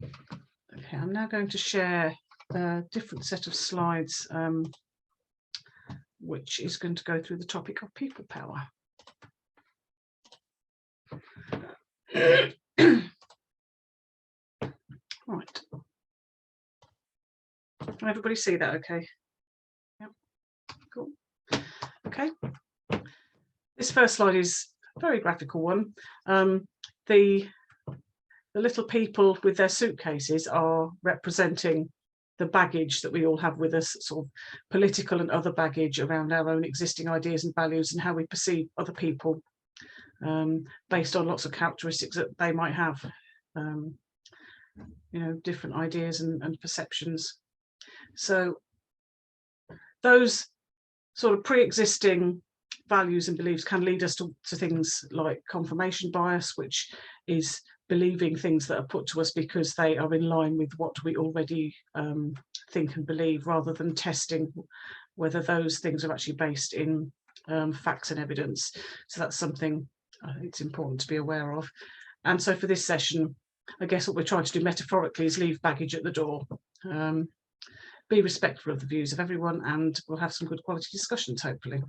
Okay, I'm now going to share a different set of slides, which is going to go through the topic of people power. Right. Can everybody see that okay? Yep. Cool. Okay. This first slide is a very graphical one. The little people with their suitcases are representing the baggage that we all have with us, sort of political and other baggage around our own existing ideas and values and how we perceive other people, based on lots of characteristics that they might have, you know, different ideas and perceptions. So those sort of pre-existing values and beliefs can lead us to things like confirmation bias, which is believing things that are put to us because they are in line with what we already think and believe, rather than testing whether those things are actually based in facts and evidence. So that's something it's important to be aware of. And so for this session, I guess what we're trying to do metaphorically is leave baggage at the door, be respectful of the views of everyone, and we'll have some good quality discussions, hopefully.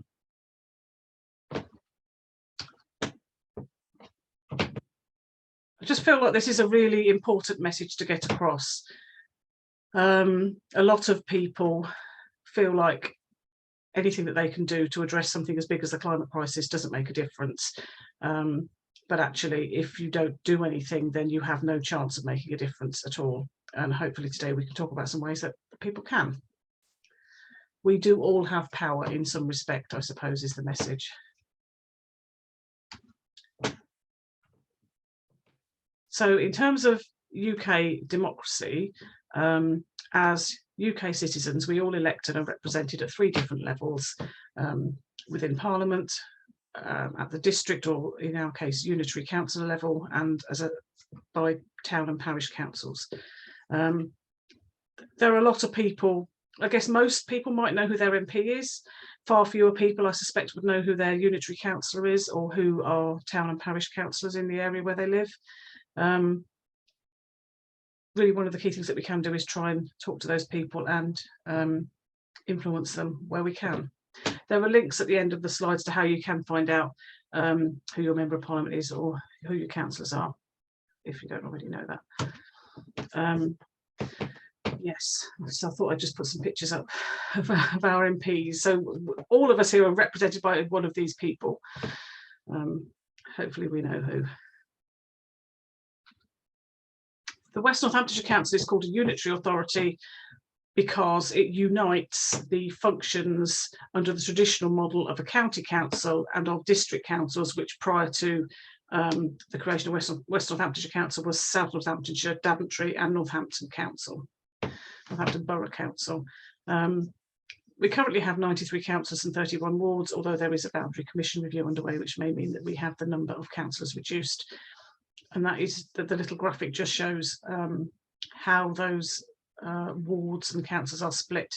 I just feel like this is a really important message to get across. A lot of people feel like anything that they can do to address something as big as the climate crisis doesn't make a difference. But actually, if you don't do anything, then you have no chance of making a difference at all. And hopefully today we can talk about some ways that people can. We do all have power in some respect, I suppose, is the message. So in terms of UK democracy, as UK citizens, we all elect and are represented at 3 different levels, within Parliament, at the district, or in our case, unitary councillor level, and by town and parish councils. There are a lot of people, I guess most people might know who their MP is. Far fewer people, I suspect, would know who their unitary councillor is, or who are town and parish councillors in the area where they live. Really, one of the key things that we can do is try and talk to those people and influence them where we can. There are links at the end of the slides to how you can find out who your member of parliament is or who your councillors are, if you don't already know that. Yes, so I thought I'd just put some pictures up of our MPs. So all of us here are represented by one of these people. Hopefully we know who. The West Northamptonshire Council is called a unitary authority because it unites the functions under the traditional model of a county council and of district councils, which prior to the creation of West Northamptonshire Council was South Northamptonshire, Daventry and Northampton Council, Northampton Borough Council. We currently have 93 councillors and 31 wards, although there is a boundary commission review underway, which may mean that we have the number of councillors reduced. And that is that the little graphic just shows how those wards and councils are split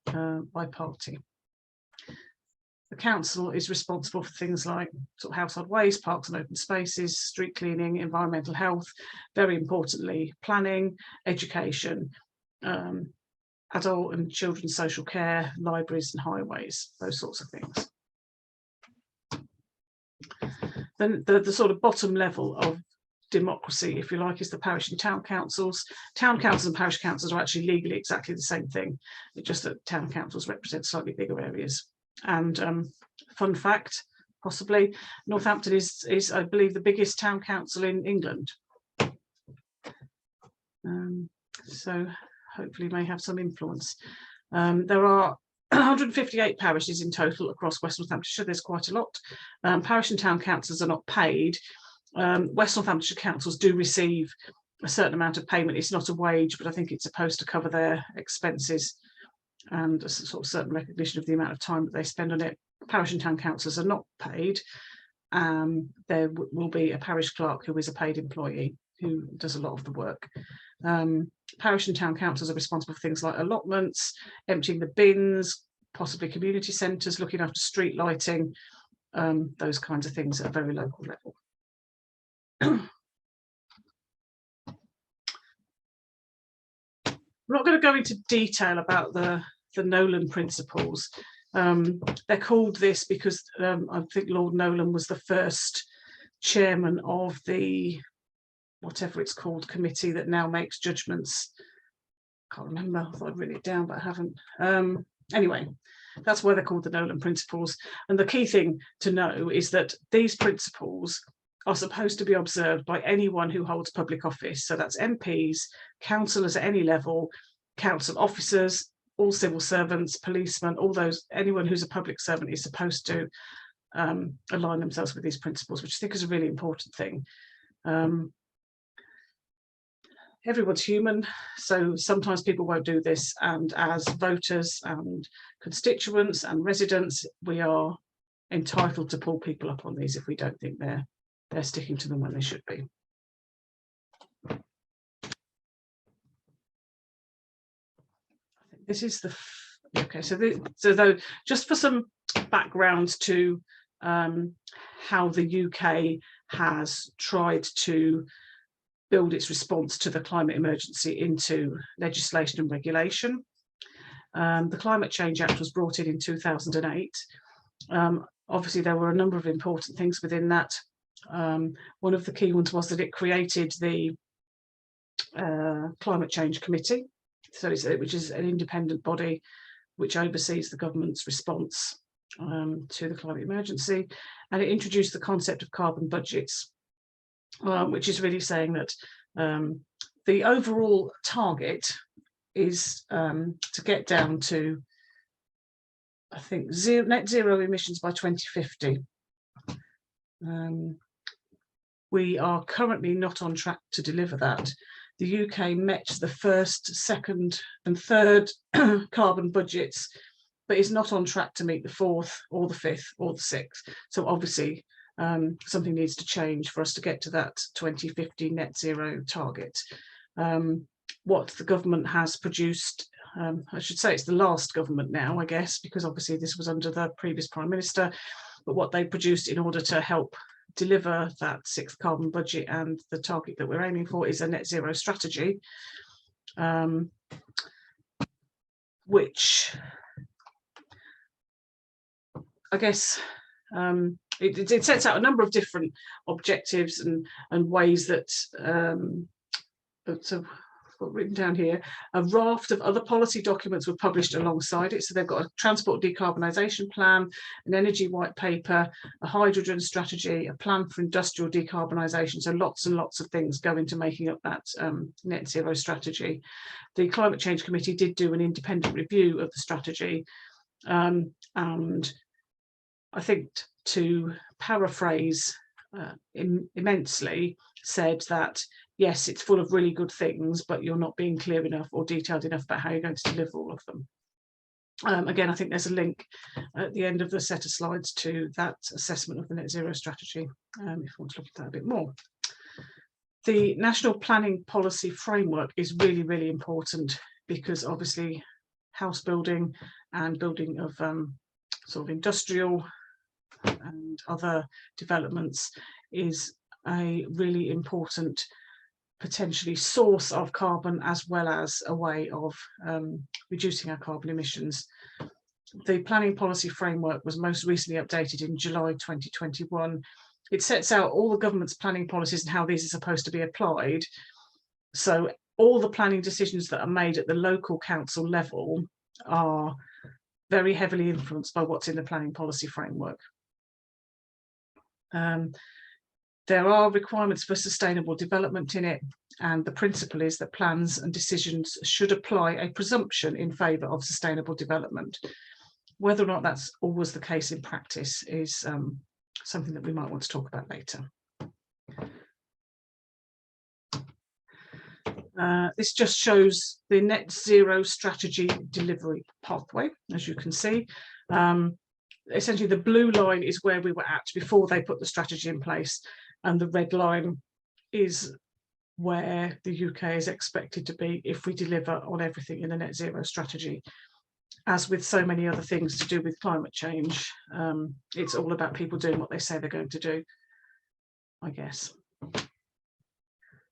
by party. The council is responsible for things like sort of household waste, parks and open spaces, street cleaning, environmental health, very importantly, planning, education, adult and children's social care, libraries and highways, those sorts of things. Then the sort of bottom level of democracy, if you like, is the parish and town councils. Town councils and parish councils are actually legally exactly the same thing, it's just that town councils represent slightly bigger areas. And fun fact, possibly, Northampton is I believe the biggest town council in England. So hopefully may have some influence. There are 158 parishes in total across West Northamptonshire. There's quite a lot. Parish and town councils are not paid. West Northamptonshire councils do receive a certain amount of payment. It's not a wage, but I think it's supposed to cover their expenses and a sort of certain recognition of the amount of time that they spend on it. Parish and town councillors are not paid. There will be a parish clerk who is a paid employee who does a lot of the work. Parish and town councils are responsible for things like allotments, emptying the bins, possibly community centres, looking after street lighting, those kinds of things at a very local level. not going to go into detail about the Nolan principles. They're called this because I think Lord Nolan was the first chairman of the, whatever it's called, committee that now makes judgments. Can't remember, I thought I'd written it down, but I haven't. Anyway, that's why they're called the Nolan principles. And the key thing to know is that these principles are supposed to be observed by anyone who holds public office. So that's MPs, councillors at any level, council officers, all civil servants, policemen, all those, anyone who's a public servant is supposed to align themselves with these principles, which I think is a really important thing. Everyone's human, so sometimes people won't do this, and as voters and constituents and residents, we are entitled to pull people up on these if we don't think they're sticking to them when they should be. I think this is the okay. So though, just for some background to how the UK has tried to build its response to the climate emergency into legislation and regulation. The Climate Change Act was brought in 2008. Obviously, there were a number of important things within that. One of the key ones was that it created the Climate Change Committee, which is an independent body which oversees the government's response to the climate emergency, and it introduced the concept of carbon budgets, which is really saying that the overall target is to get down to, I think, net zero emissions by 2050. We are currently not on track to deliver that. The UK met the first, second and third carbon budgets, but is not on track to meet the fourth or the fifth or the sixth. So obviously something needs to change for us to get to that 2050 net zero target. What the government has produced, I should say it's the last government now, I guess, because obviously this was under the previous Prime Minister, but what they produced in order to help deliver that sixth carbon budget and the target that we're aiming for is a net zero strategy, which I guess it sets out a number of different objectives and ways that, so I've written down here, a raft of other policy documents were published alongside it. So they've got a transport decarbonisation plan, an energy white paper, a hydrogen strategy, a plan for industrial decarbonisation. So lots and lots of things go into making up that net zero strategy. The Climate Change Committee did do an independent review of the strategy, and I think, to paraphrase immensely, said that yes, it's full of really good things, but you're not being clear enough or detailed enough about how you're going to deliver all of them. Again, I think there's a link at the end of the set of slides to that assessment of the net zero strategy, if you want to look at that a bit more. The National Planning Policy Framework is really, really important, because obviously house building and building of sort of industrial and other developments is a really important potentially source of carbon, as well as a way of reducing our carbon emissions. The planning policy framework was most recently updated in July 2021. It sets out all the government's planning policies and how these are supposed to be applied. So all the planning decisions that are made at the local council level are very heavily influenced by what's in the planning policy framework. There are requirements for sustainable development in it, and the principle is that plans and decisions should apply a presumption in favour of sustainable development. Whether or not that's always the case in practice is something that we might want to talk about later. This just shows the net zero strategy delivery pathway, as you can see. Essentially, the blue line is where we were at before they put the strategy in place, and the red line is where the UK is expected to be if we deliver on everything in the net zero strategy. As with so many other things to do with climate change, it's all about people doing what they say they're going to do, I guess.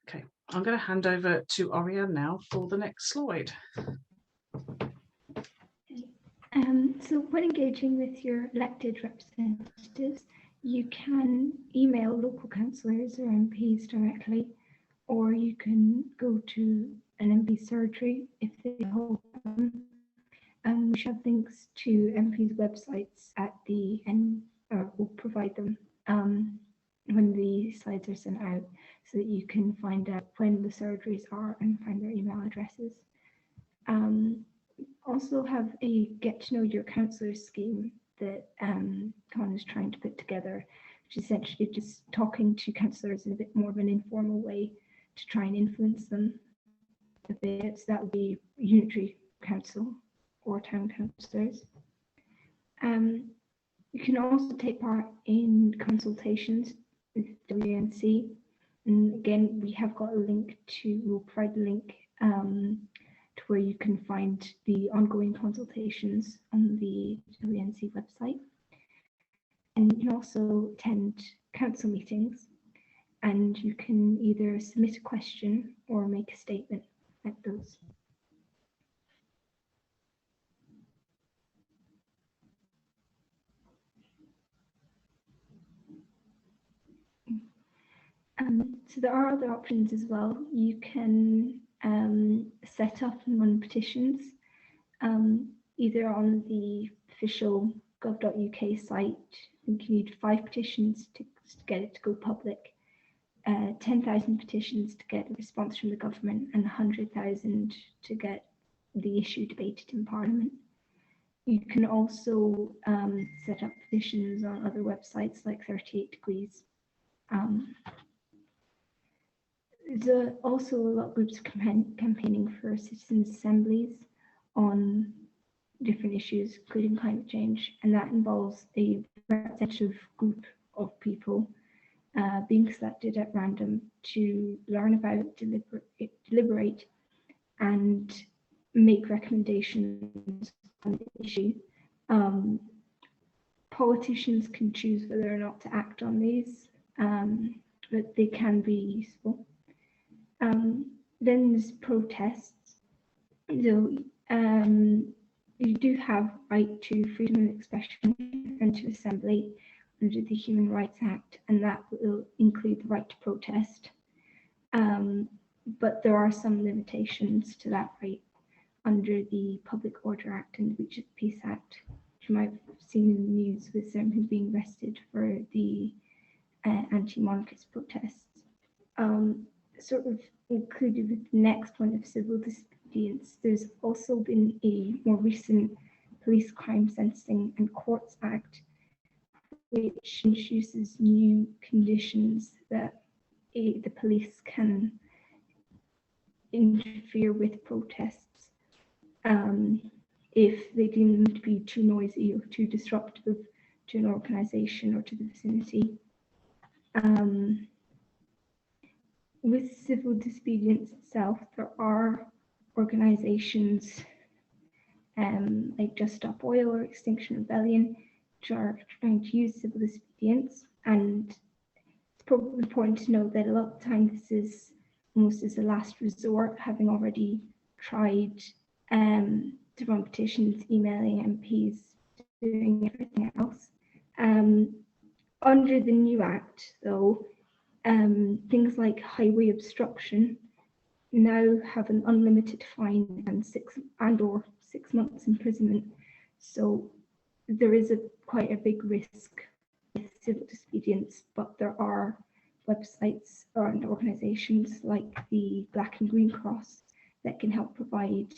Okay, I'm going to hand over to Orianne now for the next slide. So when engaging with your elected representatives, you can email local councillors or MPs directly, or you can go to an MP surgery if they hold them. We should have links to MPs' websites at the end, or we'll provide them when the slides are sent out, so that you can find out when the surgeries are and find their email addresses. Also have a get to know your councillors scheme that Con is trying to put together, which is essentially just talking to councillors in a bit more of an informal way to try and influence them a bit. So that would be unitary council or town councillors. You can also take part in consultations with WNC, and again we have got a link to, we'll provide a link to where you can find the ongoing consultations on the WNC website. And you can also attend council meetings, and you can either submit a question or make a statement at those. So there are other options as well. You can set up and run petitions, either on the official gov.uk site. I think you need 5 petitions to get it to go public, 10,000 petitions to get a response from the government, and 100,000 to get the issue debated in Parliament. You can also set up petitions on other websites like 38 Degrees. There's also a lot of groups campaigning for citizens' assemblies on different issues, including climate change, and that involves a representative group of people being selected at random to learn about, deliberate, and make recommendations on the issue. Politicians can choose whether or not to act on these, but they can be useful. Then there's protests. So you do have right to freedom of expression and to assembly under the Human Rights Act, and that will include the right to protest. But there are some limitations to that right under the Public Order Act and the Breach of Peace Act, which you might have seen in the news with certain people being arrested for the anti-monarchist protests. Sort of included with the next one of civil disobedience, there's also been a more recent Police Crime Sentencing and Courts Act, which introduces new conditions that the police can interfere with protests if they deem them to be too noisy or too disruptive to an organisation or to the vicinity. With civil disobedience itself, there are organisations like Just Stop Oil or Extinction Rebellion, which are trying to use civil disobedience. And it's probably important to know that a lot of the time this is almost as a last resort, having already tried to run petitions, emailing MPs, doing everything else. Under the new Act, though, things like highway obstruction now have an unlimited fine and 6 months imprisonment. So there is quite a big risk with civil disobedience, but there are websites and organisations like the Black and Green Cross that can help provide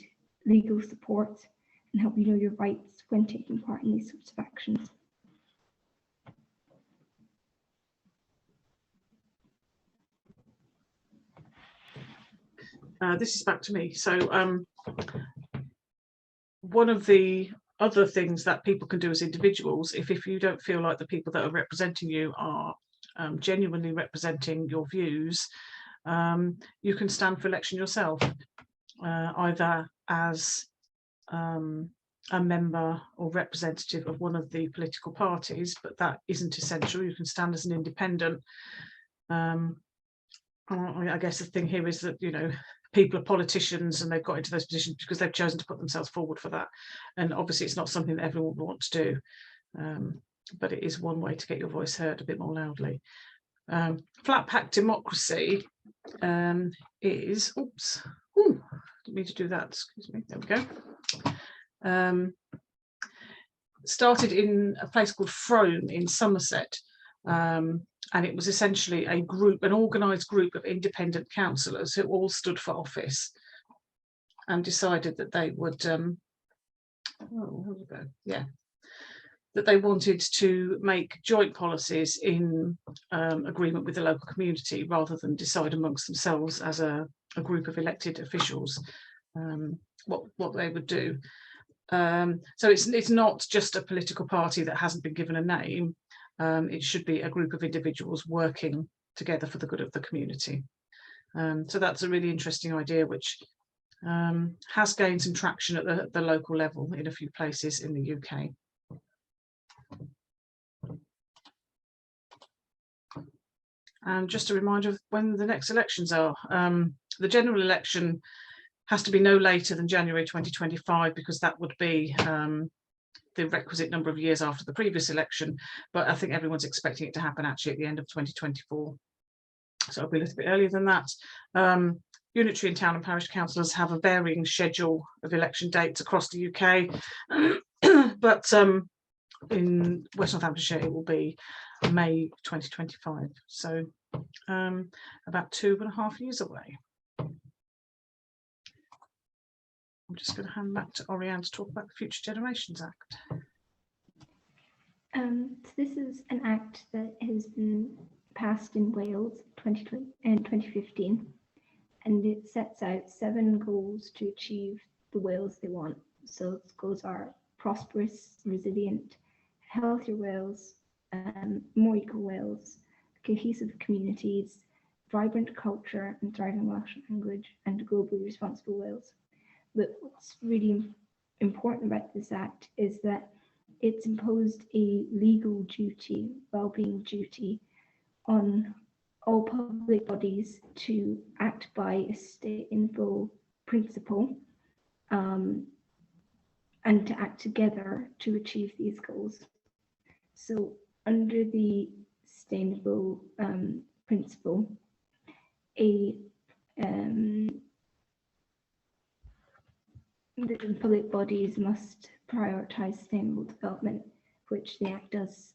legal support and help you know your rights when taking part in these sorts of actions. This is back to me. So one of the other things that people can do as individuals, if you don't feel like the people that are representing you are genuinely representing your views, you can stand for election yourself, either as a member or representative of one of the political parties, but that isn't essential. You can stand as an independent. I guess the thing here is that, you know, people are politicians and they've got into those positions because they've chosen to put themselves forward for that. And obviously it's not something that everyone would want to do, but it is one way to get your voice heard a bit more loudly. Flat pack democracy is, oops, didn't mean to do that, excuse me, there we go. Started in a place called Frome in Somerset, and it was essentially a group, an organised group of independent councillors who all stood for office and decided that they would, that they wanted to make joint policies in agreement with the local community rather than decide amongst themselves as a group of elected officials what they would do. So it's not just a political party that hasn't been given a name. It should be a group of individuals working together for the good of the community. So that's a really interesting idea, which has gained some traction at the local level in a few places in the UK. And just a reminder of when the next elections are. The general election has to be no later than January 2025, because that would be the requisite number of years after the previous election. But I think everyone's expecting it to happen actually at the end of 2024. So it'll be a little bit earlier than that. Unitary and town and parish councillors have a varying schedule of election dates across the UK. But in West Northamptonshire, it will be May 2025. So about 2.5 years away. I'm just going to hand back to Orianne to talk about the Future Generations Act. So this is an act that has been passed in Wales in 2015, and it sets out 7 goals to achieve the Wales they want. So those goals are prosperous, resilient, healthier Wales, more equal Wales, cohesive communities, vibrant culture and thriving Welsh language, and globally responsible Wales. But what's really important about this act is that it's imposed a legal duty, well-being duty, on all public bodies to act by a sustainable principle, and to act together to achieve these goals. So under the sustainable principle, the public bodies must prioritise sustainable development, which the Act does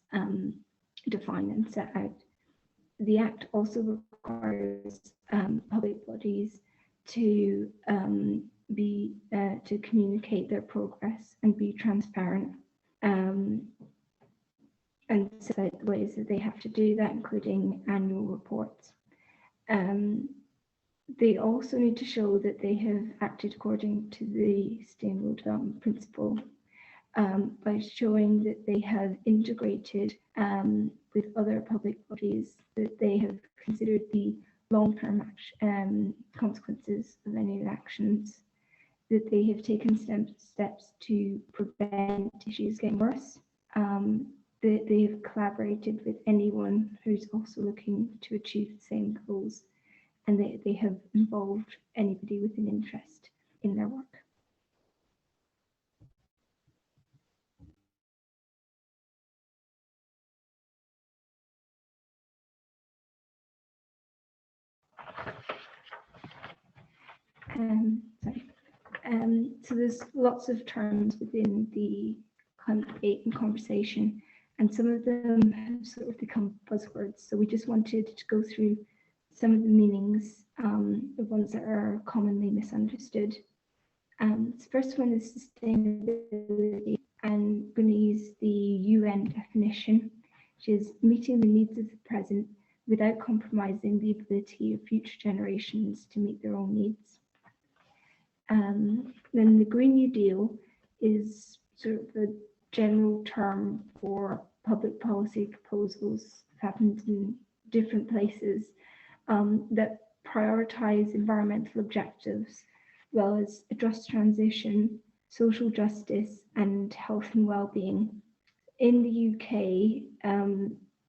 define and set out. The Act also requires public bodies to to communicate their progress and be transparent, and set out the ways that they have to do that, including annual reports. They also need to show that they have acted according to the Sustainable Development Principle by showing that they have integrated with other public bodies, that they have considered the long-term consequences of any of the actions, that they have taken steps to prevent issues getting worse, that they have collaborated with anyone who's also looking to achieve the same goals, and they have involved anybody with an interest in their work. So there's lots of terms within the climate debate and conversation, and some of them have sort of become buzzwords. So we just wanted to go through some of the meanings, the ones that are commonly misunderstood. The first one is sustainability, and I'm going to use the UN definition, which is meeting the needs of the present without compromising the ability of future generations to meet their own needs. Then the Green New Deal is sort of a general term for public policy proposals that happens in different places that prioritise environmental objectives, as well as a just transition, social justice, and health and well-being. In the UK,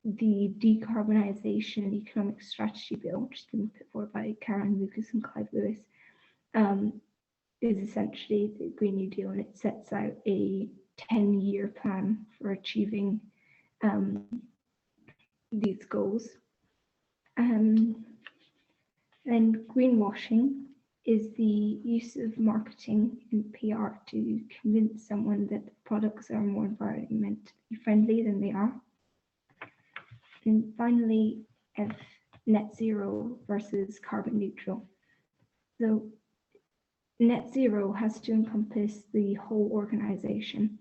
the decarbonisation economic strategy bill, which has been put forward by Karen Lucas and Clive Lewis, is essentially the Green New Deal, and it sets out a 10-year plan for achieving these goals. And greenwashing is the use of marketing and PR to convince someone that the products are more environmentally friendly than they are. And finally, net zero versus carbon neutral. So net zero has to encompass the whole organisation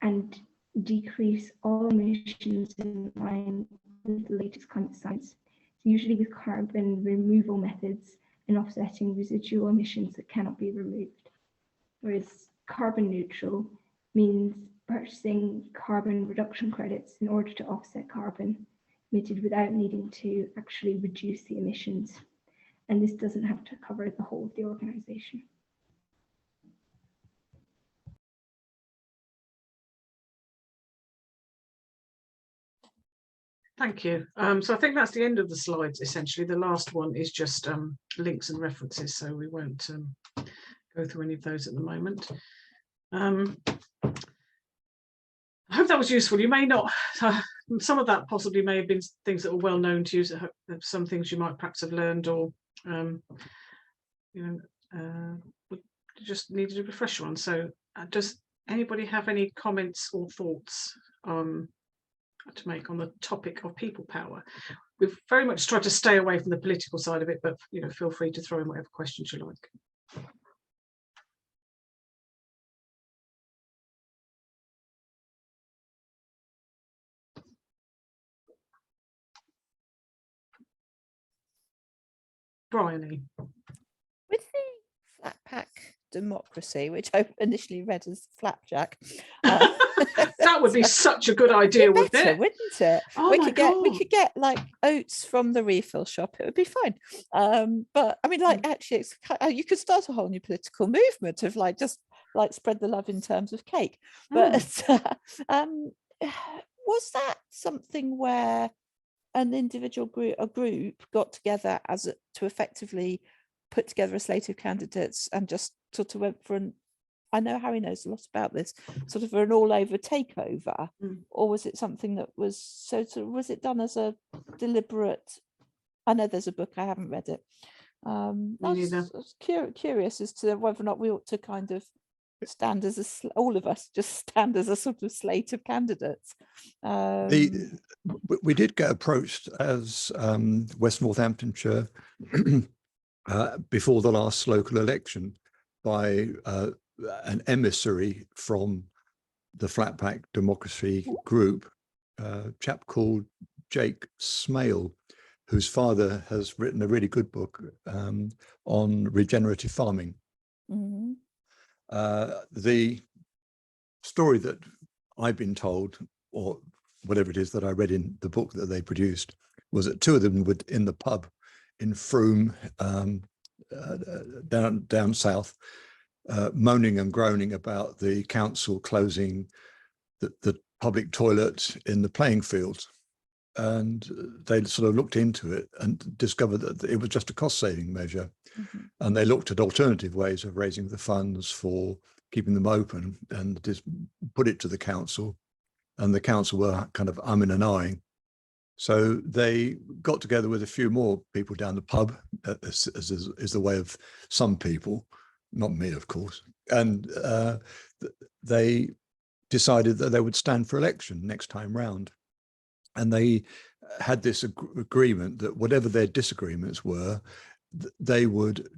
and decrease all emissions in line with the latest climate science, usually with carbon removal methods and offsetting residual emissions that cannot be removed. Whereas carbon neutral means purchasing carbon reduction credits in order to offset carbon emitted without needing to actually reduce the emissions. And this doesn't have to cover the whole of the organisation. Thank you. So I think that's the end of the slides, essentially. The last one is just links and references, so we won't go through any of those at the moment. I hope that was useful. You may not, some of that possibly may have been things that were well known to you, so some things you might perhaps have learned, or just needed a refresher on. So does anybody have any comments or thoughts to make on the topic of people power? We've very much tried to stay away from the political side of it, but feel free to throw in whatever questions you like. Bryony. With the flat pack democracy, which I initially read as flapjack, that would be such a good idea, wouldn't it? Wouldn't it? Oh, we could get like oats from the refill shop. It would be fine. But I mean, like, actually, it's you could start a whole new political movement of like just like spread the love in terms of cake. But was that something where an individual group got together to effectively put together a slate of candidates and just sort of went for an, I know Harry knows a lot about this, sort of an all-over takeover, or was it something that was was it done as a deliberate? I know there's a book, I haven't read it. I was curious as to whether or not we ought to kind of stand as all of us just stand as a sort of slate of candidates. We did get approached as West Northamptonshire before the last local election by an emissary from the Flat Pack Democracy group, a chap called Jake Smale, whose father has written a really good book on regenerative farming. Mm-hmm. The story that I've been told, or whatever it is that I read in the book that they produced, was that two of them were in the pub in Frome, down south, moaning and groaning about the council closing the public toilet in the playing fields. And they sort of looked into it and discovered that it was just a cost-saving measure. Mm-hmm. And they looked at alternative ways of raising the funds for keeping them open, and just put it to the council. And the council were kind of umming and ahhing. So they got together with a few more people down the pub, as is the way of some people, not me, of course. And they decided that they would stand for election next time round. And they had this agreement that whatever their disagreements were, they would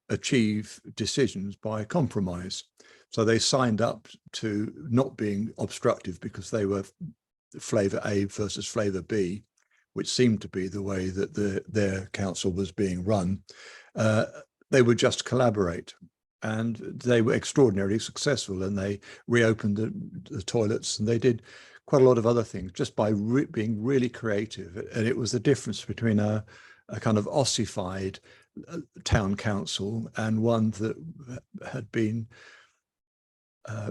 achieve decisions by compromise. So they signed up to not being obstructive because they were flavour A versus flavour B, which seemed to be the way that their council was being run. They would just collaborate, and they were extraordinarily successful, and they reopened the toilets, and they did quite a lot of other things just by being really creative. And it was the difference between a kind of ossified town council and one that had been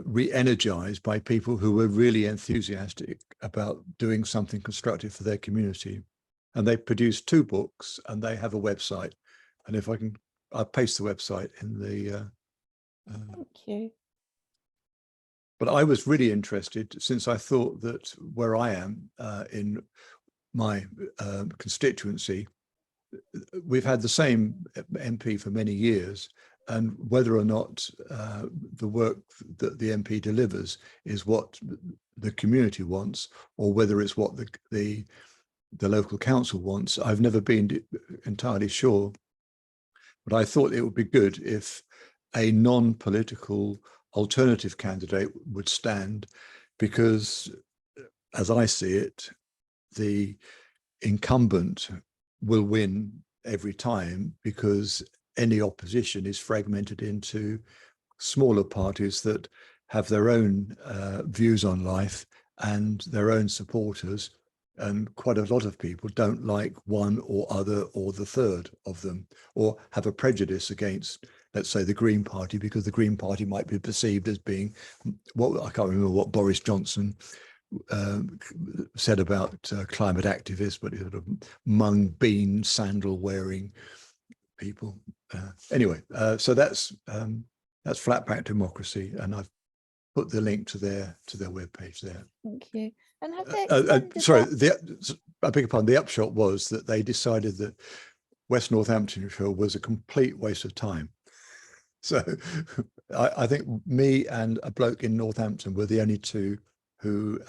re-energized by people who were really enthusiastic about doing something constructive for their community. And they produced 2 books, and they have a website. And if I can, I'll paste the website in the. Thank you. But I was really interested, since I thought that where I am in my constituency, we've had the same MP for many years, and whether or not the work that the MP delivers is what the community wants, or whether it's what the local council wants, I've never been entirely sure. But I thought it would be good if a non-political alternative candidate would stand, because as I see it, the incumbent will win every time, because any opposition is fragmented into smaller parties that have their own views on life and their own supporters. And quite a lot of people don't like one or other or the third of them, or have a prejudice against, let's say, the Green Party, because the Green Party might be perceived as being what, I can't remember what Boris Johnson said about climate activists, but sort of mung bean sandal wearing people. Anyway, so that's Flatback Democracy, and I've put the link to their webpage there. Thank you. And have they extended sorry, that? I beg your pardon. The upshot was that they decided that West Northamptonshire was a complete waste of time. So I think me and a bloke in Northampton were the only 2 who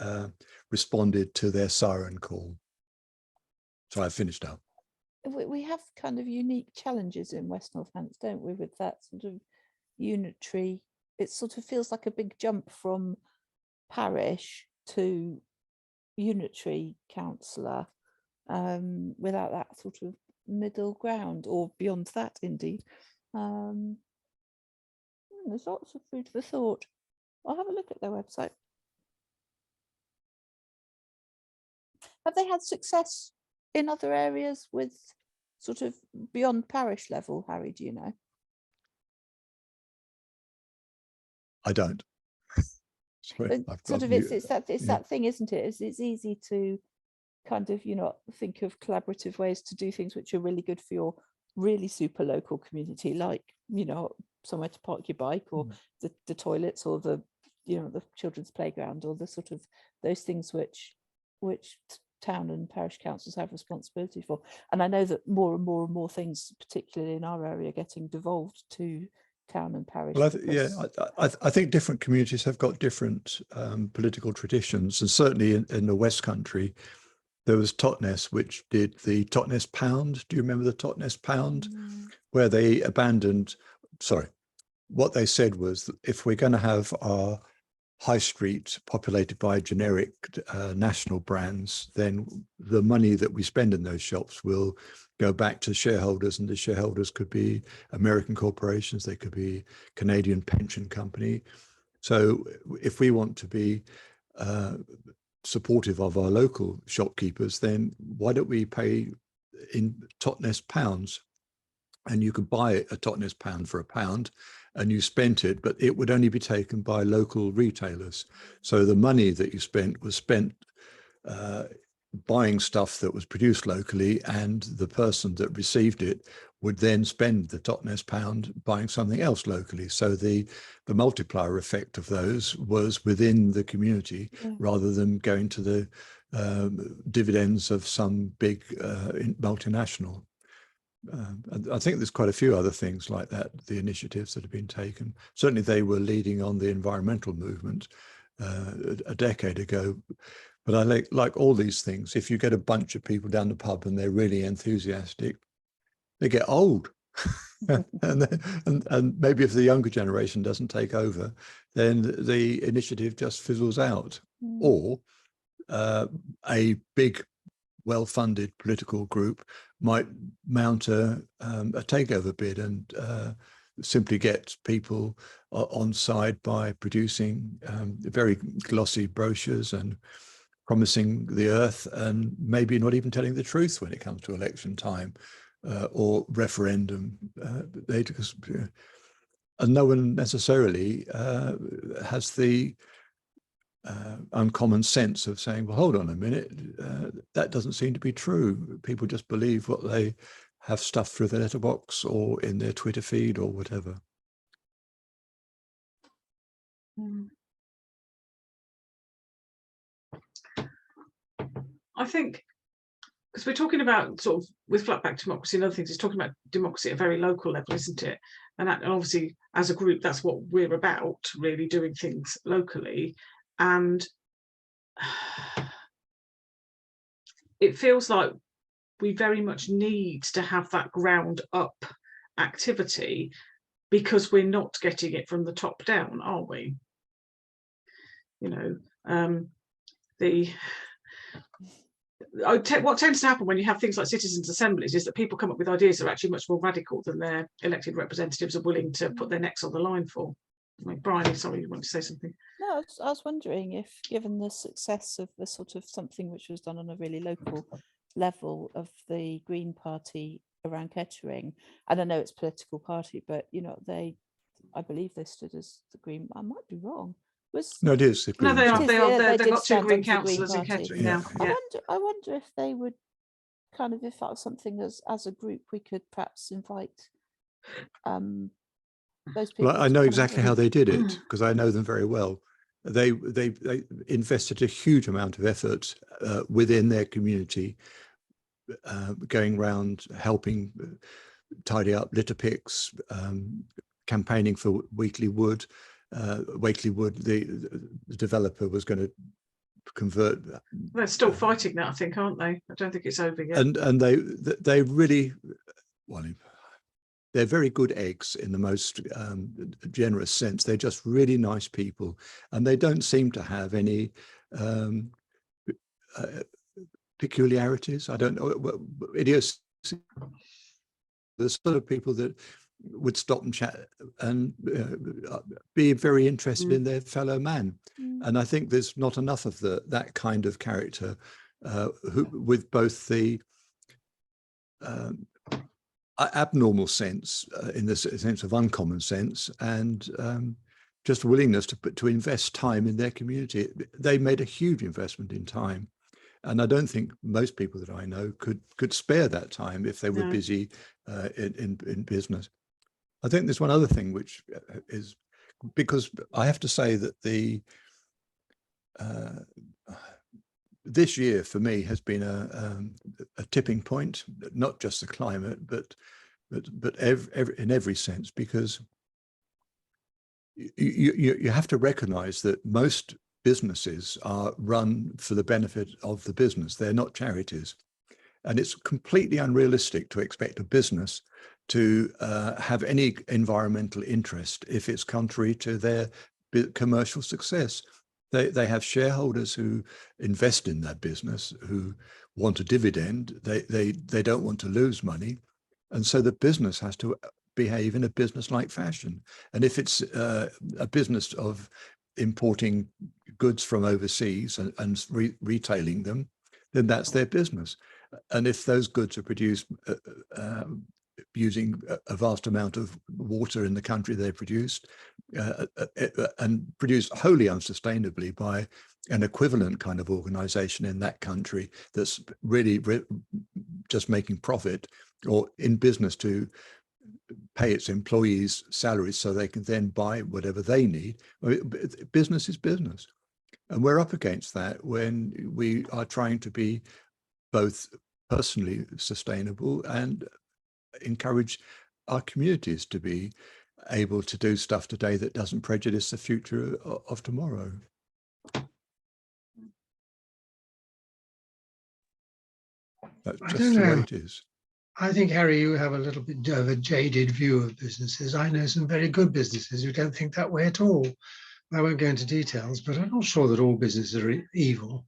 responded to their siren call. So I finished up. We have kind of unique challenges in West Northampton, don't we, with that sort of unitary, it sort of feels like a big jump from parish to unitary councillor, without that sort of middle ground, or beyond that indeed. There's lots of food for thought. I'll have a look at their website. Have they had success in other areas with sort of beyond parish level, Harry, do you know? I don't. Sorry, Sort of it's that thing, isn't it? It's easy to kind of, think of collaborative ways to do things which are really good for your really super local community, like, somewhere to park your bike, or the toilets, or the children's playground, or the sort of those things which town and parish councils have responsibility for. And I know that more and more things, particularly in our area, are getting devolved to town and parish. Well, I think different communities have got different political traditions, and certainly in the West Country, there was Totnes, which did the Totnes Pound. Do you remember the Totnes Pound? Where they abandoned, what they said was that if we're going to have our high street populated by generic national brands, then the money that we spend in those shops will go back to shareholders, and the shareholders could be American corporations, they could be Canadian pension company. So if we want to be supportive of our local shopkeepers, then why don't we pay in Totnes pounds? And you could buy a Totnes pound for £1 and you spent it, but it would only be taken by local retailers. So the money that you spent was spent buying stuff that was produced locally, and the person that received it would then spend the Totnes pound buying something else locally. So the multiplier effect of those was within the community, rather than going to the dividends of some big multinational. I think there's quite a few other things like that, the initiatives that have been taken. Certainly they were leading on the environmental movement a decade ago. But I like all these things, if you get a bunch of people down the pub and they're really enthusiastic, they get old. and maybe if the younger generation doesn't take over, then the initiative just fizzles out. Or a big, well-funded political group might mount a takeover bid and simply get people on side by producing very glossy brochures and promising the earth, and maybe not even telling the truth when it comes to election time or referendum. and no one necessarily has the uncommon sense of saying, well, hold on a minute, that doesn't seem to be true. People just believe what they have stuffed through their letterbox or in their Twitter feed or whatever. I think, because we're talking about sort of with flatback democracy and other things, it's talking about democracy at a very local level, isn't it? And obviously, as a group, that's what we're about, really doing things locally. And it feels like we very much need to have that ground up activity, because we're not getting it from the top down, are we? You know, what tends to happen when you have things like citizens' assemblies is that people come up with ideas that are actually much more radical than their elected representatives are willing to put their necks on the line for. Like, Brian, sorry, you want to say something? No, I was wondering if, given the success of the sort of something which was done on a really local level of the Green Party around Kettering, and I know it's a political party, but you know, I believe they stood as the Green. I might be wrong. No, it is. No, they are. They've did got two stand Green under the councillors in Party. Kettering now. Yeah. I wonder if they would kind of, if that was something as a group we could perhaps invite those people. Well, I know exactly how they did it, because I know them very well. They invested a huge amount of effort within their community, going around helping tidy up litter picks, campaigning for Weekly Wood. Weekly Wood, the developer, was going to convert. They're still fighting that, I think, aren't they? I don't think it's over yet. And they really, well, they're very good eggs in the most generous sense. They're just really nice people, and they don't seem to have any peculiarities. I don't know, idiots. The sort of people that would stop and chat and be very interested in their fellow man. And I think there's not enough of that kind of character with both the abnormal sense, in the sense of uncommon sense, and just willingness to invest time in their community. They made a huge investment in time. And I don't think most people that I know could spare that time if they were busy in business. I think there's one other thing, which is, because I have to say that this year for me has been a tipping point, not just the climate, but in every sense, because you have to recognize that most businesses are run for the benefit of the business. They're not charities. And it's completely unrealistic to expect a business to have any environmental interest if it's contrary to their commercial success. They have shareholders who invest in that business, who want a dividend. They don't want to lose money. And so the business has to behave in a business-like fashion. And if it's a business of importing goods from overseas and retailing them, then that's their business. And if those goods are produced using a vast amount of water in the country they're produced, and produced wholly unsustainably by an equivalent kind of organization in that country that's really just making profit or in business to pay its employees salaries so they can then buy whatever they need. Business is business. And we're up against that when we are trying to be both personally sustainable and encourage our communities to be able to do stuff today that doesn't prejudice the future of tomorrow. That's just the way it is. I think, Harry, you have a little bit of a jaded view of businesses. I know some very good businesses who don't think that way at all. I won't go into details, but I'm not sure that all businesses are evil.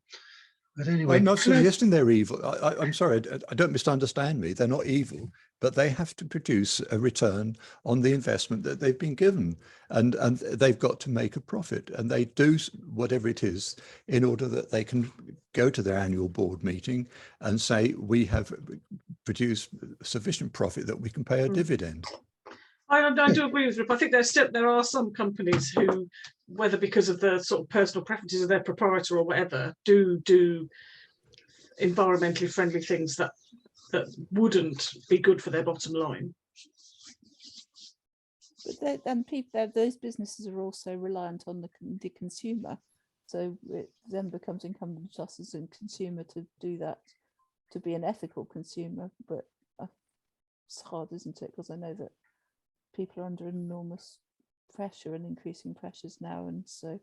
But anyway, I'm not suggesting they're evil. I'm sorry, I don't misunderstand me. They're not evil, but they have to produce a return on the investment that they've been given, and they've got to make a profit, and they do whatever it is in order that they can go to their annual board meeting and say, we have produced sufficient profit that we can pay a dividend. I do agree with Rip. I think there are some companies who, whether because of the sort of personal preferences of their proprietor or whatever, do environmentally friendly things that wouldn't be good for their bottom line. But those businesses are also reliant on the consumer, so it then becomes incumbent on us as a consumer to do that, to be an ethical consumer. But it's hard, isn't it? Because I know that people are under enormous pressure and increasing pressures now, and so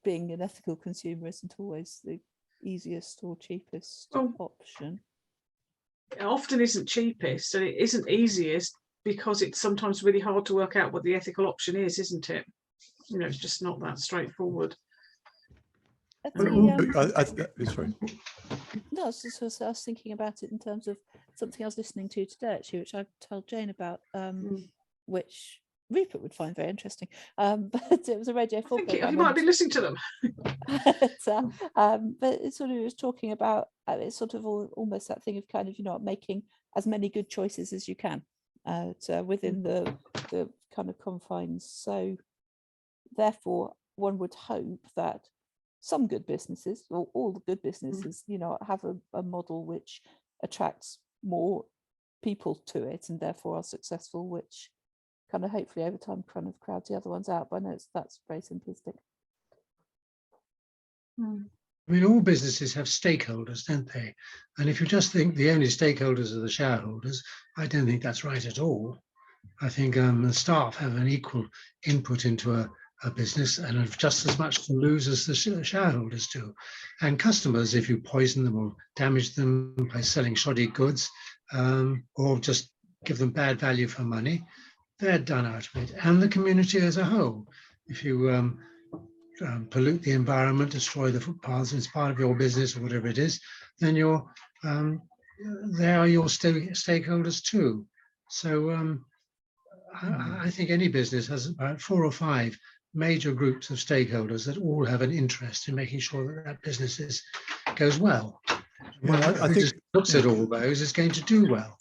being an ethical consumer isn't always the easiest or cheapest option. It often isn't cheapest, and it isn't easiest because it's sometimes really hard to work out what the ethical option is, isn't it? It's just not that straightforward. Sorry. No, I was thinking about it in terms of something I was listening to today, actually, which I told Jane about, which Rupert would find very interesting. But it was a Radio 4 program. You might be listening to them. But it sort of was talking about it's sort of almost that thing of kind of making as many good choices as you can within the kind of confines. So therefore, one would hope that some good businesses, or all the good businesses, have a model which attracts more people to it and therefore are successful, which kind of hopefully over time kind of crowds the other ones out. But I know that's very simplistic. I mean, all businesses have stakeholders, don't they? And if you just think the only stakeholders are the shareholders, I don't think that's right at all. I think the staff have an equal input into a business and have just as much to lose as the shareholders do. And customers, if you poison them or damage them by selling shoddy goods or just give them bad value for money, they're done out of it. And the community as a whole. If you pollute the environment, destroy the footpaths, it's part of your business or whatever it is, then they are your stakeholders too. So I think any business has about 4 or 5 major groups of stakeholders that all have an interest in making sure that business goes well. I think just looks at all those is going to do well.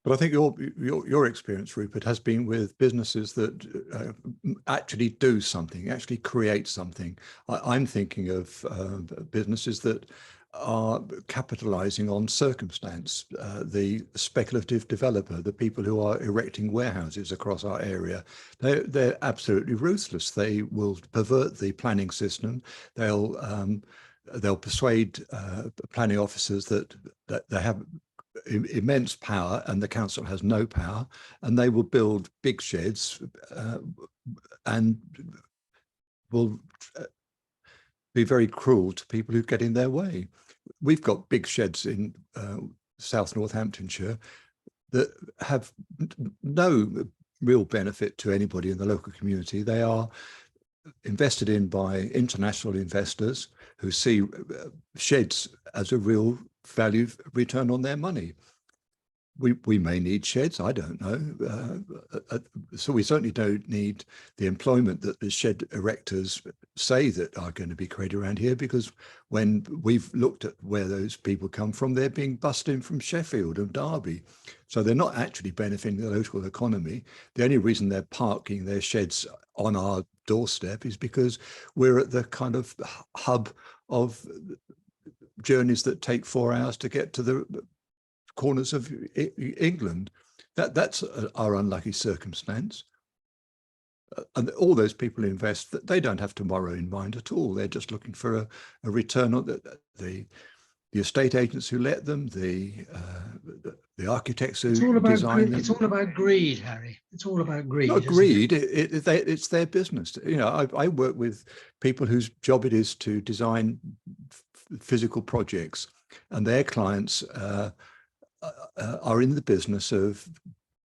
But I think your experience, Rupert, has been with businesses that actually do something, actually create something. I'm thinking of businesses that are capitalizing on circumstance, the speculative developer, the people who are erecting warehouses across our area. They're absolutely ruthless. They will pervert the planning system. They'll persuade planning officers that they have immense power and the council has no power, and they will build big sheds and will be very cruel to people who get in their way. We've got big sheds in South Northamptonshire that have no real benefit to anybody in the local community. They are invested in by international investors who see sheds as a real value return on their money. We may need sheds, I don't know. So we certainly don't need the employment that the shed erectors say that are going to be created around here, because when we've looked at where those people come from, they're being bussed in from Sheffield and Derby. So they're not actually benefiting the local economy. The only reason they're parking their sheds on our doorstep is because we're at the kind of hub of journeys that take 4 hours to get to the corners of England. That's our unlucky circumstance. And all those people invest, that they don't have tomorrow in mind at all. They're just looking for a return on the estate agents who let them, the architects who design them. It's all about greed, Harry. It's all about greed. Not greed. It's their business. I work with people whose job it is to design physical projects, and their clients are in the business of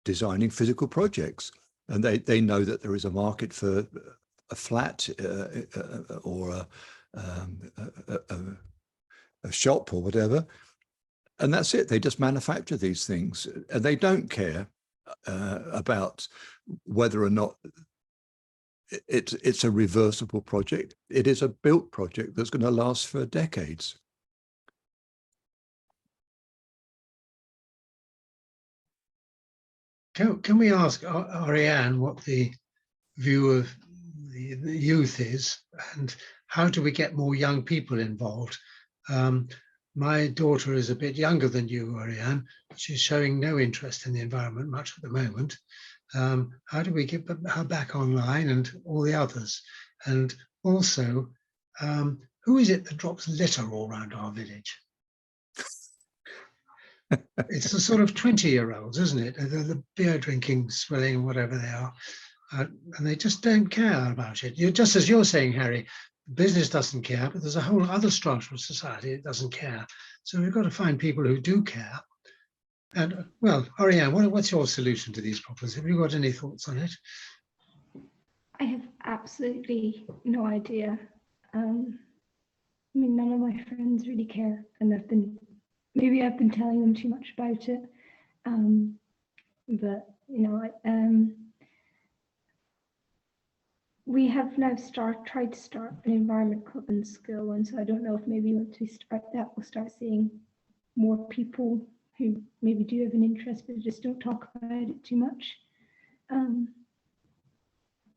designing physical projects, and they know that there is a market for a flat or a shop or whatever, and that's it. They just manufacture these things, and they don't care about whether or not it's a reversible project. It is a built project that's going to last for decades. Can we ask Orianne what the view of the youth is, and how do we get more young people involved? My daughter is a bit younger than you, Orianne. She's showing no interest in the environment much at the moment. How do we get her back online, and all the others? And also, who is it that drops litter all around our village? It's the sort of 20-year-olds, isn't it? The beer drinking, swilling, whatever they are. And they just don't care about it. Just as you're saying, Harry, business doesn't care, but there's a whole other strata of society that doesn't care. So we've got to find people who do care. And well, Orianne, what's your solution to these problems? Have you got any thoughts on it? I have absolutely no idea. I mean, none of my friends really care, and maybe I've been telling them too much about it. But you know, we have now tried to start an environment club in school, and so I don't know if maybe once we start that, we'll start seeing more people who maybe do have an interest but just don't talk about it too much.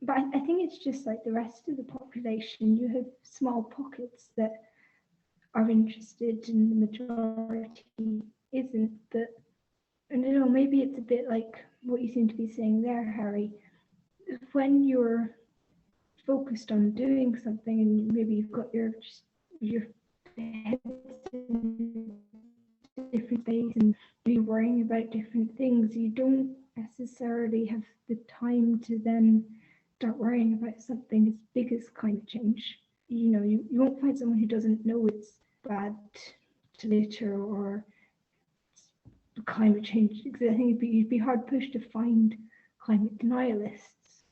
But I think it's just like the rest of the population. You have small pockets that are interested and the majority isn't. But I don't know, maybe it's a bit like what you seem to be saying there, Harry. When you're focused on doing something and maybe you've got your head in different space and you're worrying about different things, you don't necessarily have the time to then start worrying about something as big as climate change. You know, you won't find someone who doesn't know it's bad to litter or climate change. Because I think you'd be hard pushed to find climate denialists.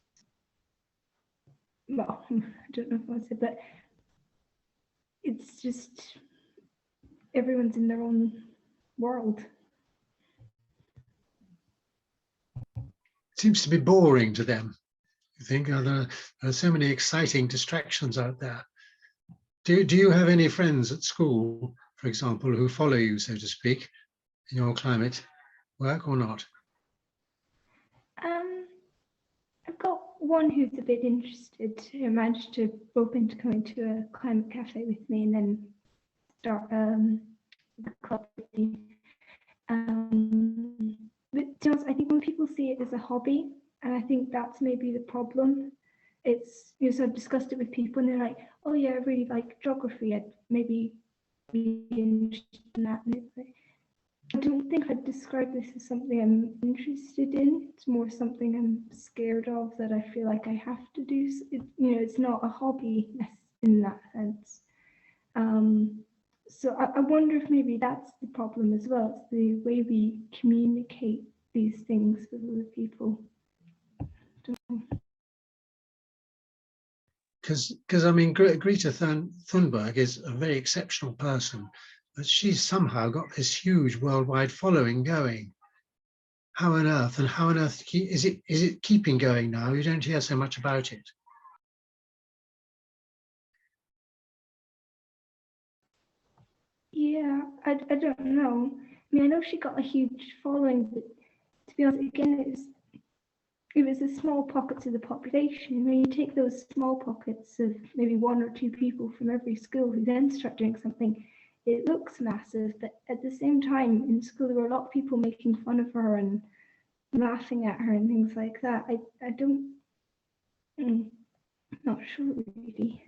Well, I don't know if I want to say, but it's just everyone's in their own world. It seems to be boring to them. You think there are so many exciting distractions out there. Do you have any friends at school, for example, who follow you, so to speak, in your climate work or not? I've got one who's a bit interested, who managed to rope into coming to a climate cafe with me and then start the club with me. But to be honest, I think when people see it as a hobby, and I think that's maybe the problem. It's, you know, so I've discussed it with people and they're like, oh yeah, I really like geography, I'd maybe be interested in that. And it's like, I don't think I'd describe this as something I'm interested in. It's more something I'm scared of, that I feel like I have to do. You know, it's not a hobby in that sense. So I wonder if maybe that's the problem as well. It's the way we communicate these things with other people. Because I mean, Greta Thunberg is a very exceptional person, but she's somehow got this huge worldwide following going. How on earth is it keeping going now? You don't hear so much about it. Yeah, I don't know. I mean, I know she got a huge following, but to be honest, again, it was a small pockets of the population. When you take those small pockets of maybe 1 or 2 people from every school who then start doing something, it looks massive. But at the same time, in school, there were a lot of people making fun of her and laughing at her and things like that. I don't, not sure really.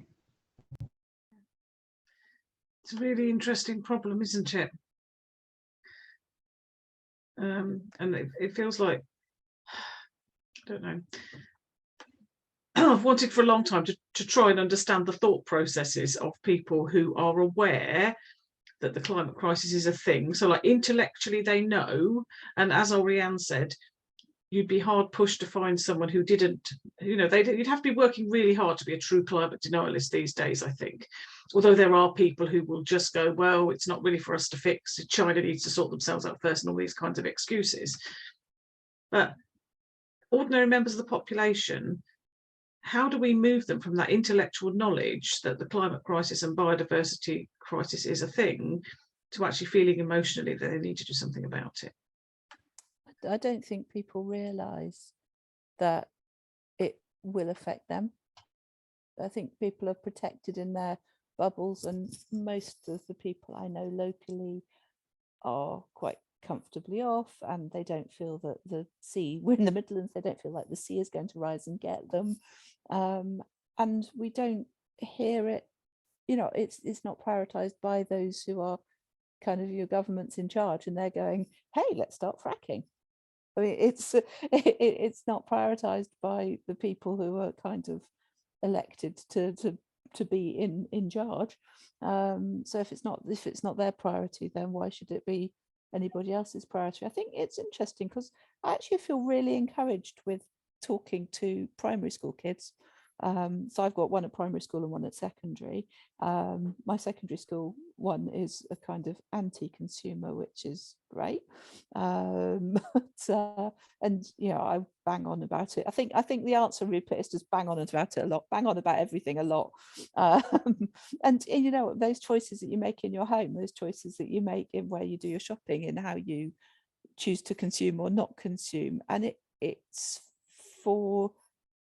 It's a really interesting problem, isn't it? And it feels like, I don't know, I've wanted for a long time to try and understand the thought processes of people who are aware that the climate crisis is a thing. So like intellectually they know, and as Orianne said, you'd be hard pushed to find someone who didn't, you know, you'd have to be working really hard to be a true climate denialist these days, I think. Although there are people who will just go, well, it's not really for us to fix, China needs to sort themselves out first, and all these kinds of excuses. But ordinary members of the population, how do we move them from that intellectual knowledge that the climate crisis and biodiversity crisis is a thing to actually feeling emotionally that they need to do something about it? I don't think people realise that it will affect them. I think people are protected in their bubbles, and most of the people I know locally are quite comfortably off, and they don't feel that the sea, we're in the Midlands, they don't feel like the sea is going to rise and get them. And we don't hear it, you know, it's not prioritised by those who are kind of your governments in charge, and they're going, hey, let's start fracking. I mean, it's not prioritised by the people who are kind of elected to be in charge. So if it's not their priority, then why should it be anybody else's priority? I think it's interesting because I actually feel really encouraged with talking to primary school kids. So I've got one at primary school and one at secondary. My secondary school one is a kind of anti-consumer, which is great. And you know, I bang on about it. I think the answer, Rupert, is just bang on about it a lot, bang on about everything a lot. And you know, those choices that you make in your home, those choices that you make in where you do your shopping, in how you choose to consume or not consume, and it's for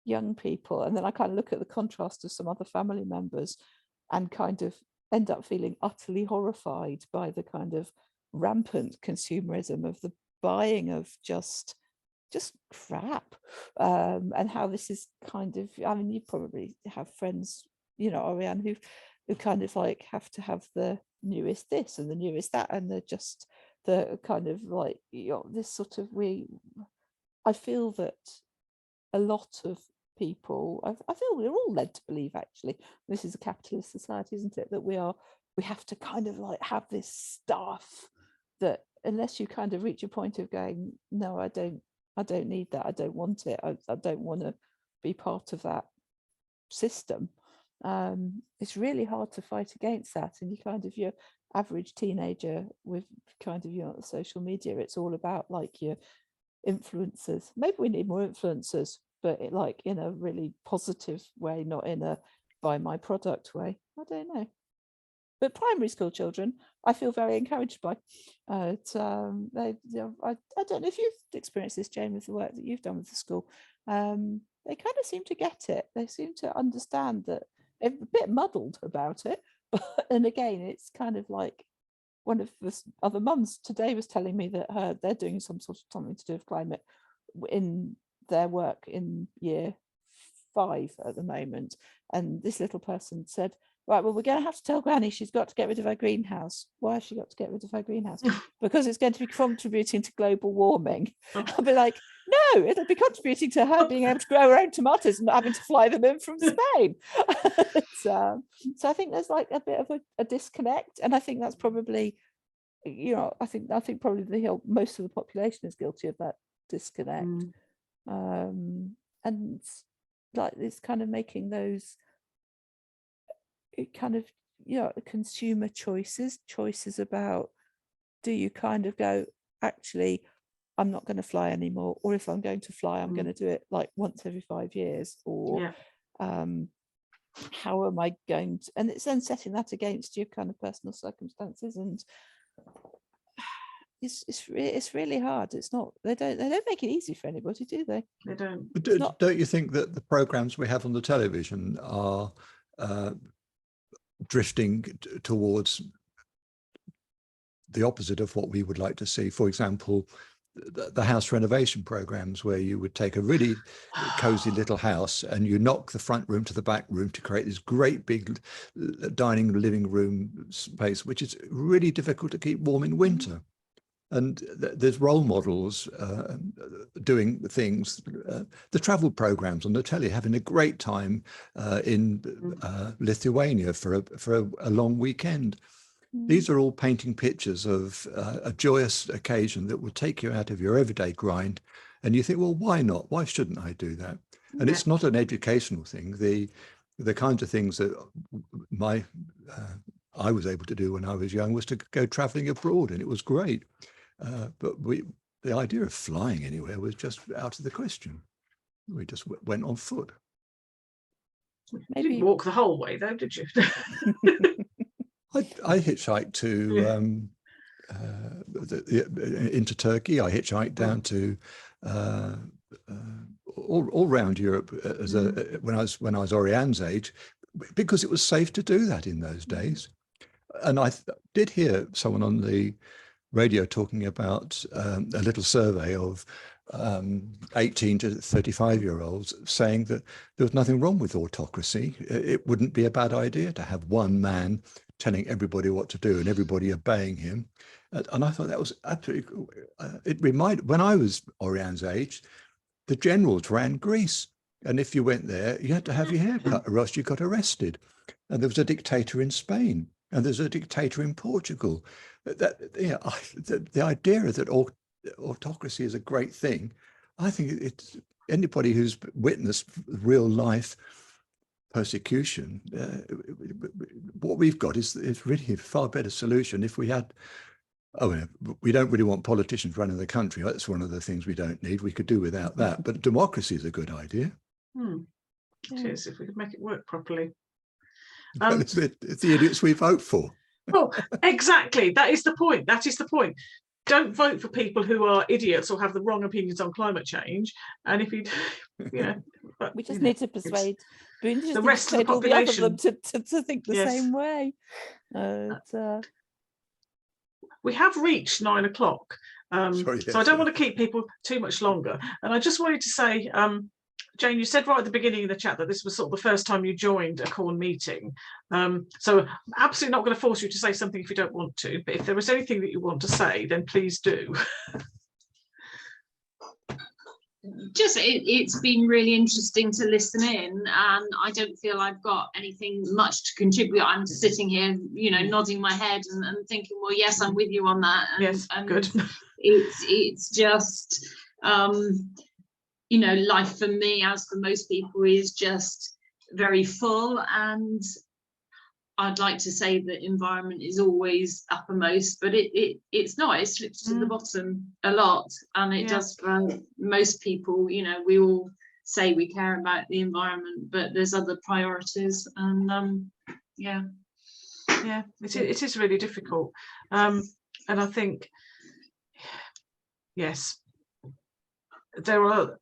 young people. And then I kind of look at the contrast of some other family members and kind of end up feeling utterly horrified by the kind of rampant consumerism of the buying of just crap, and how this is kind of, I mean, you probably have friends, you know, Orianne, who kind of like have to have the newest this and the newest that, and they're just the kind of like, you know, this sort of, I feel that a lot of people, I feel we're all led to believe, actually, this is a capitalist society, isn't it, that we have to kind of like have this stuff that unless you kind of reach a point of going, no, I don't need that, I don't want it, I don't want to be part of that system. It's really hard to fight against that. And you kind of, your average teenager with kind of, you know, social media, it's all about like your influencers. Maybe we need more influencers, but it, like in a really positive way, not in a buy my product way. I don't know. But primary school children, I feel very encouraged by. They, you know, I don't know if you've experienced this, Jane, with the work that you've done with the school. They kind of seem to get it. They seem to understand that. They're a bit muddled about it, but and again, it's kind of like one of the other mums today was telling me that they're doing something to do with climate in their work in year 5 at the moment, and this little person said, right, well, we're going to have to tell Granny she's got to get rid of her greenhouse. Why has she got to get rid of her greenhouse? Because it's going to be contributing to global warming. I'll be like, no, it'll be contributing to her being able to grow her own tomatoes and not having to fly them in from Spain. So I think there's like a bit of a disconnect, and I think that's probably, you know, I think probably most of the population is guilty of that disconnect. And like it's kind of making those kind of, you know, consumer choices about, do you kind of go, actually, I'm not going to fly anymore, or if I'm going to fly, I'm going to do it like once every 5 years, or how am I going to, and it's then setting that against your kind of personal circumstances, and it's really hard. It's not, they don't make it easy for anybody, do they? They don't. But don't you think that the programs we have on the television are drifting towards the opposite of what we would like to see? For example, the house renovation programs, where you would take a really cozy little house and you knock the front room to the back room to create this great big dining living room space, which is really difficult to keep warm in winter. And there's role models doing things, the travel programs on the telly, having a great time in Lithuania for a long weekend. These are all painting pictures of a joyous occasion that will take you out of your everyday grind. And you think, well, why not? Why shouldn't I do that? And it's not an educational thing. The kinds of things that I was able to do when I was young was to go traveling abroad, and it was great. But the idea of flying anywhere was just out of the question. We just went on foot. Maybe you didn't walk the whole way, though, did you? I hitchhiked to into Turkey. I hitchhiked down to all around Europe as when I was Orianne's age, because it was safe to do that in those days. And I did hear someone on the radio talking about a little survey of 18 to 35-year-olds saying that there was nothing wrong with autocracy. It wouldn't be a bad idea to have one man telling everybody what to do and everybody obeying him. And I thought that was absolutely, it reminded, when I was Orianne's age, the generals ran Greece. And if you went there, you had to have your hair cut or else you got arrested. And there was a dictator in Spain and there's a dictator in Portugal. The idea that autocracy is a great thing, I think it's anybody who's witnessed real life persecution, what we've got is really a far better solution. If we had, we don't really want politicians running the country. That's one of the things we don't need. We could do without that. But democracy is a good idea. It is, if we could make it work properly. It's the idiots we vote for. Well, exactly. That is the point. That is the point. Don't vote for people who are idiots or have the wrong opinions on climate change. And if you, but, we just need to persuade the rest of the population to think the same way. We have reached 9 o'clock, so I don't want to keep people too much longer. And I just wanted to say, Jane, you said right at the beginning of the chat that this was sort of the first time you joined a Corn meeting. So absolutely not going to force you to say something if you don't want to, but if there is anything that you want to say, then please do. Just it's been really interesting to listen in, and I don't feel I've got anything much to contribute. I'm sitting here, nodding my head and thinking, well, yes, I'm with you on that. And, yes, good. It's just life for me, as for most people, is just very full, and I'd like to say that environment is always uppermost, but it's not. It slips to the bottom a lot, and it does for most people. We all say we care about the environment, but there's other priorities, and it is really difficult, and I think yes, there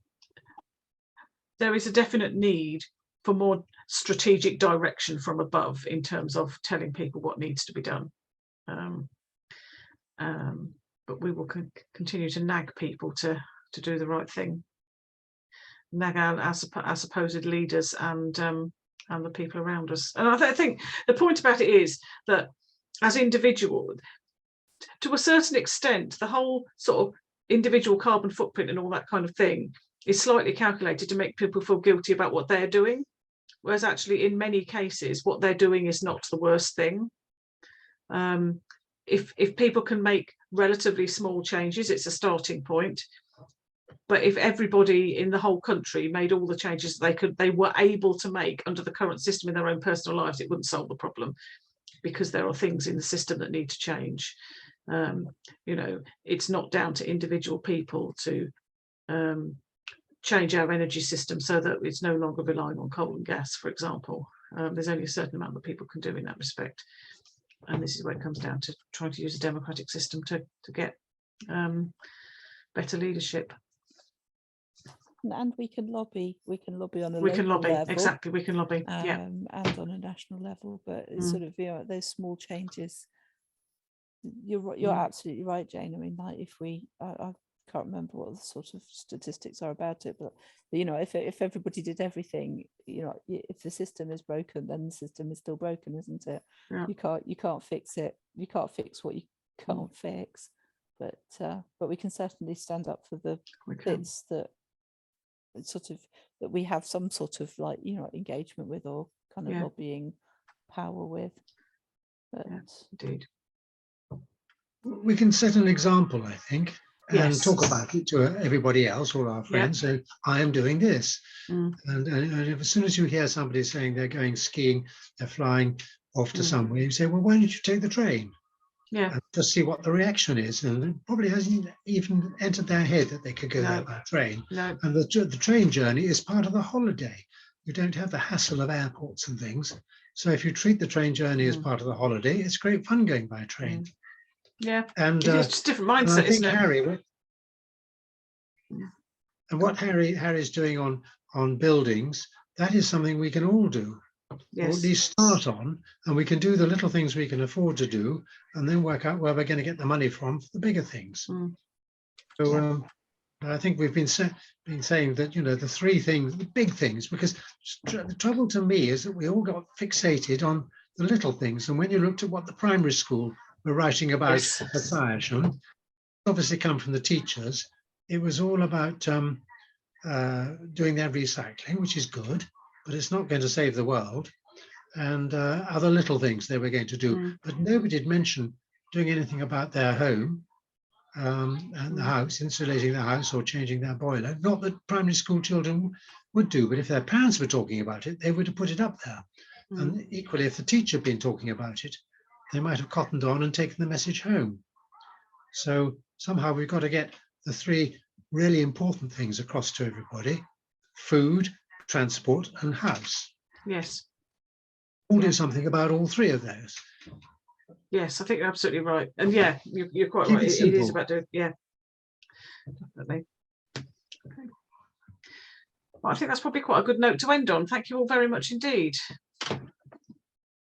is a definite need for more strategic direction from above in terms of telling people what needs to be done. But we will continue to nag people to do the right thing. Nag our supposed leaders and the people around us. And I think the point about it is that as individuals, to a certain extent, the whole sort of individual carbon footprint and all that kind of thing is slightly calculated to make people feel guilty about what they're doing, whereas actually in many cases what they're doing is not the worst thing. If people can make relatively small changes, it's a starting point, but if everybody in the whole country made all the changes they were able to make under the current system in their own personal lives, it wouldn't solve the problem, because there are things in the system that need to change. It's not down to individual people to change our energy system so that it's no longer relying on coal and gas, for example. There's only a certain amount that people can do in that respect, and this is where it comes down to trying to use a democratic system to get better leadership. And we can lobby on a we can lobby level, exactly we can lobby and on a national level, but it's sort of those small changes. You're absolutely right, Jane. I mean, like if I can't remember what the sort of statistics are about it, but if everybody did everything, if the system is broken, then the system is still broken, isn't it? You can't fix it. You can't fix what you can't fix, but we can certainly stand up for the bits that we have some sort of engagement with, or kind of lobbying power with. But indeed, we can set an example, I think, and talk about it to everybody else, all our friends. So I am doing this, and as soon as you hear somebody saying they're going skiing, they're flying off to somewhere, you say, well, why don't you take the train? And just see what the reaction is. And it probably hasn't even entered their head that they could go there by train. And the train journey is part of the holiday. You don't have the hassle of airports and things. So if you treat the train journey as part of the holiday, it's great fun going by train. Yeah, And, it's just a different and I mindset, think isn't it? Harry, Yeah. and what Harry's doing on buildings, that is something we can all do, or at Yes. least start on, and we can do the little things we can afford to do, and then work out where we're going to get the money from for the bigger things. Mm. So I think we've been saying that, you know, the three things, the big things, because the trouble to me is that we all got fixated on the little things. And when you looked at what the primary school were writing about Yes. at Firesham, obviously come from the teachers, it was all about doing their recycling, which is good, but it's not going to save the world. And other little things they were going to do. Mm. But nobody did mention doing anything about their home. And the house, insulating the house or changing their boiler. Not that primary school children would do, but if their parents were talking about it, they would have put it up there. Mm. And equally, if the teacher had been talking about it, they might have cottoned on and taken the message home. So somehow we've got to get the three really important things across to everybody: food, transport, and house. Yes. We'll Yeah. do something about all three of those. Yes, I think you're absolutely right. And yeah, you're quite Keep right. it It is simple. about doing, yeah, definitely. Okay. Well, I think that's probably quite a good note to end on. Thank you all very much indeed.